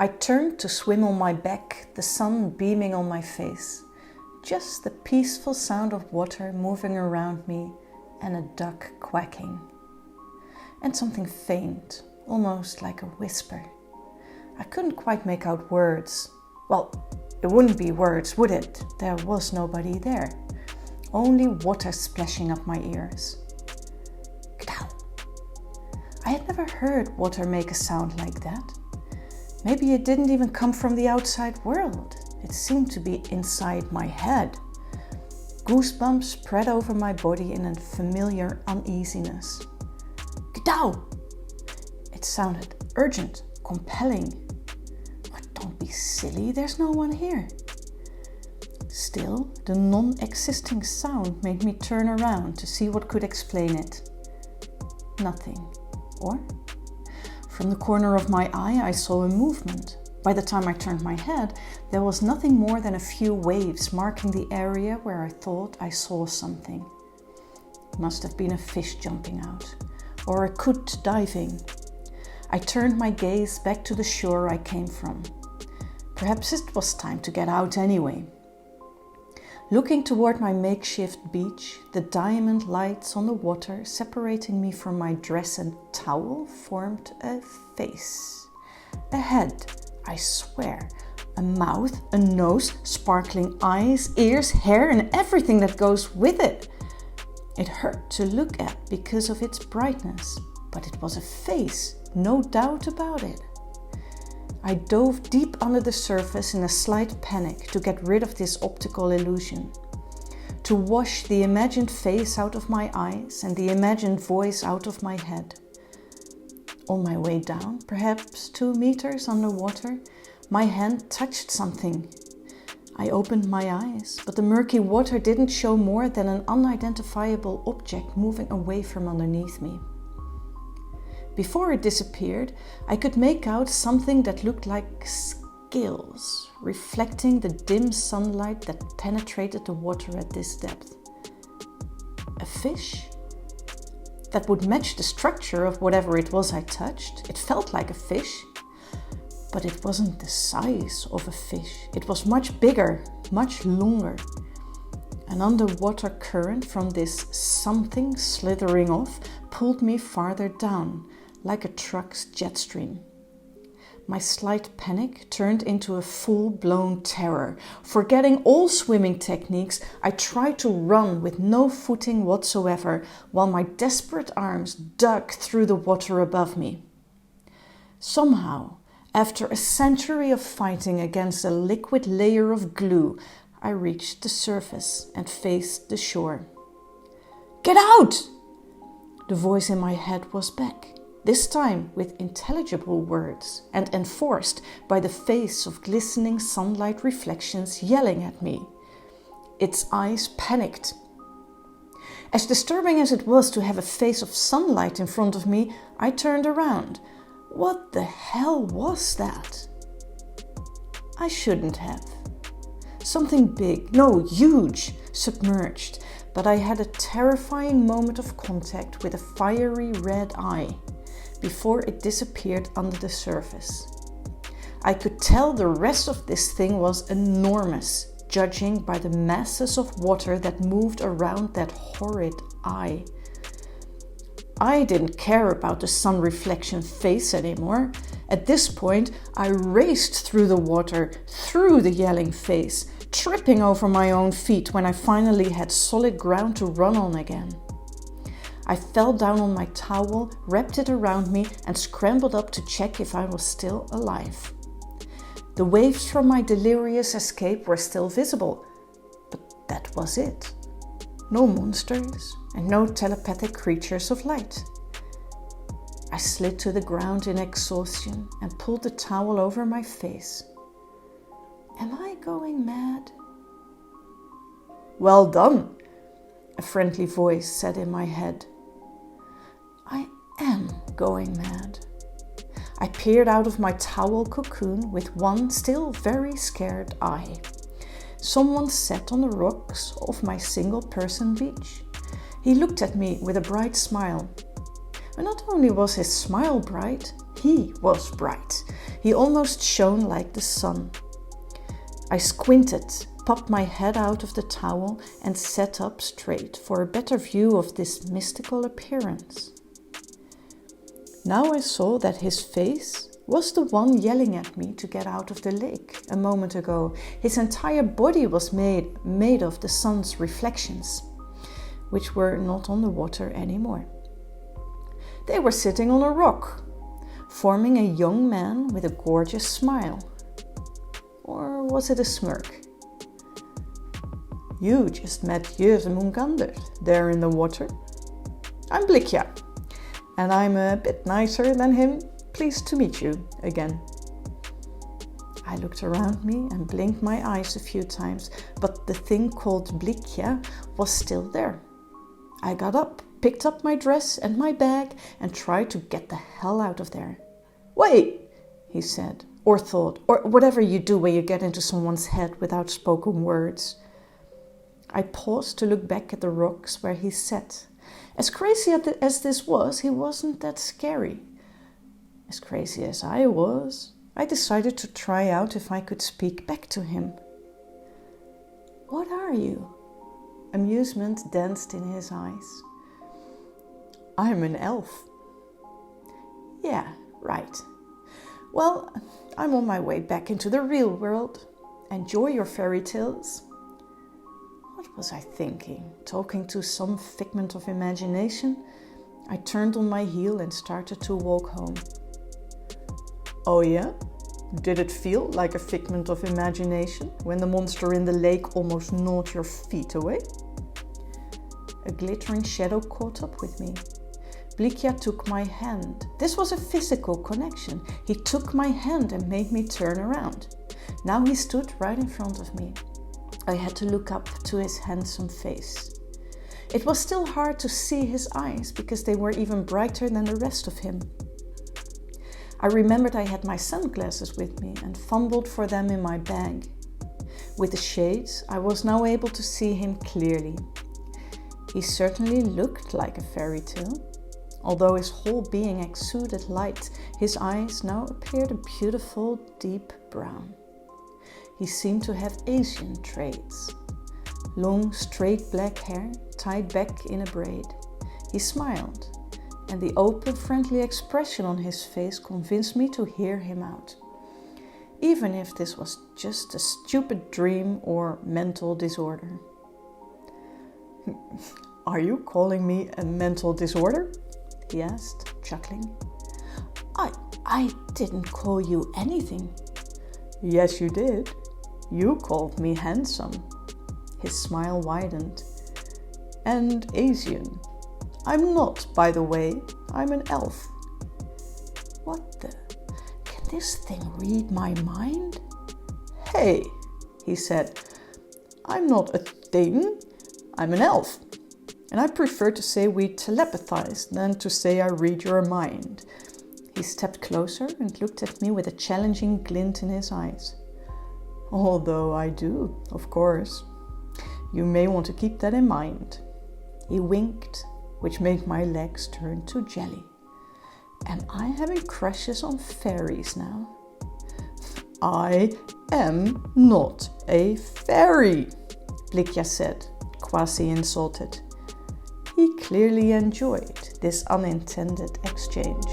I turned to swim on my back, the sun beaming on my face. Just the peaceful sound of water moving around me and a duck quacking. And something faint, almost like a whisper. I couldn't quite make out words. Well, it wouldn't be words, would it? There was nobody there. Only water splashing up my ears. Kdal. I had never heard water make a sound like that. Maybe it didn't even come from the outside world. It seemed to be inside my head. Goosebumps spread over my body in a familiar uneasiness. Kdal! It sounded urgent, compelling. But don't be silly, there's no one here. Still, the non-existing sound made me turn around to see what could explain it. Nothing. Or? From the corner of my eye, I saw a movement. By the time I turned my head, there was nothing more than a few waves marking the area where I thought I saw something. It must have been a fish jumping out, or a coot diving. I turned my gaze back to the shore I came from. Perhaps it was time to get out anyway. Looking toward my makeshift beach, the diamond lights on the water separating me from my dress and towel formed a face. A head, I swear. A mouth, a nose, sparkling eyes, ears, hair, and everything that goes with it. It hurt to look at because of its brightness, but it was a face, no doubt about it. I dove deep under the surface in a slight panic to get rid of this optical illusion, to wash the imagined face out of my eyes and the imagined voice out of my head. On my way down, perhaps 2 meters underwater, my hand touched something. I opened my eyes, but the murky water didn't show more than an unidentifiable object moving away from underneath me. Before it disappeared, I could make out something that looked like scales, reflecting the dim sunlight that penetrated the water at this depth. A fish? That would match the structure of whatever it was I touched. It felt like a fish, but it wasn't the size of a fish. It was much bigger, much longer. An underwater current from this something slithering off pulled me farther down, like a truck's jet stream. My slight panic turned into a full-blown terror. Forgetting all swimming techniques, I tried to run with no footing whatsoever, while my desperate arms dug through the water above me. Somehow, after a century of fighting against a liquid layer of glue, I reached the surface and faced the shore. "Get out!" The voice in my head was back. This time with intelligible words and enforced by the face of glistening sunlight reflections yelling at me. Its eyes panicked. As disturbing as it was to have a face of sunlight in front of me, I turned around. What the hell was that? I shouldn't have. Something big, no, huge, submerged, but I had a terrifying moment of contact with a fiery red eye before it disappeared under the surface. I could tell the rest of this thing was enormous, judging by the masses of water that moved around that horrid eye. I didn't care about the sun reflection face anymore. At this point, I raced through the water, through the yelling face, tripping over my own feet when I finally had solid ground to run on again. I fell down on my towel, wrapped it around me, and scrambled up to check if I was still alive. The waves from my delirious escape were still visible, but that was it. No monsters and no telepathic creatures of light. I slid to the ground in exhaustion and pulled the towel over my face. Am I going mad? Well done, a friendly voice said in my head. I am going mad. I peered out of my towel cocoon with one still very scared eye. Someone sat on the rocks of my single-person beach. He looked at me with a bright smile. And not only was his smile bright, he was bright. He almost shone like the sun. I squinted, popped my head out of the towel and sat up straight for a better view of this mystical appearance. Now I saw that his face was the one yelling at me to get out of the lake a moment ago. His entire body was made of the sun's reflections, which were not on the water anymore. They were sitting on a rock, forming a young man with a gorgeous smile. Or was it a smirk? You just met Jøsemungander there in the water. I'm Blîkja, and I'm a bit nicer than him. Pleased to meet you again. I looked around me and blinked my eyes a few times, but the thing called Blîkja was still there. I got up, picked up my dress and my bag, and tried to get the hell out of there. Wait, he said, or thought, or whatever you do when you get into someone's head without spoken words. I paused to look back at the rocks where he sat. As crazy as this was, he wasn't that scary. As crazy as I was, I decided to try out if I could speak back to him. What are you? Amusement danced in his eyes. I'm an elf. Yeah, right. Well, I'm on my way back into the real world. Enjoy your fairy tales. What was I thinking? Talking to some figment of imagination? I turned on my heel and started to walk home. Oh yeah? Did it feel like a figment of imagination when the monster in the lake almost gnawed your feet away? A glittering shadow caught up with me. Blîkja took my hand. This was a physical connection. He took my hand and made me turn around. Now he stood right in front of me. I had to look up to his handsome face. It was still hard to see his eyes because they were even brighter than the rest of him. I remembered I had my sunglasses with me and fumbled for them in my bag. With the shades, I was now able to see him clearly. He certainly looked like a fairy tale. Although his whole being exuded light, his eyes now appeared a beautiful deep brown. He seemed to have Asian traits. Long, straight black hair tied back in a braid. He smiled, and the open, friendly expression on his face convinced me to hear him out. Even if this was just a stupid dream or mental disorder. Are you calling me a mental disorder? He asked, chuckling. I didn't call you anything. Yes, you did. You called me handsome. His smile widened. And Asian. I'm not, by the way. I'm an elf. What the? Can this thing read my mind? Hey, he said. I'm not a thing. I'm an elf. And I prefer to say we telepathize than to say I read your mind. He stepped closer and looked at me with a challenging glint in his eyes. Although I do, of course. You may want to keep that in mind. He winked, which made my legs turn to jelly. Am I having crushes on fairies now? I am not a fairy, Blîkja said, quasi-insulted. He clearly enjoyed this unintended exchange.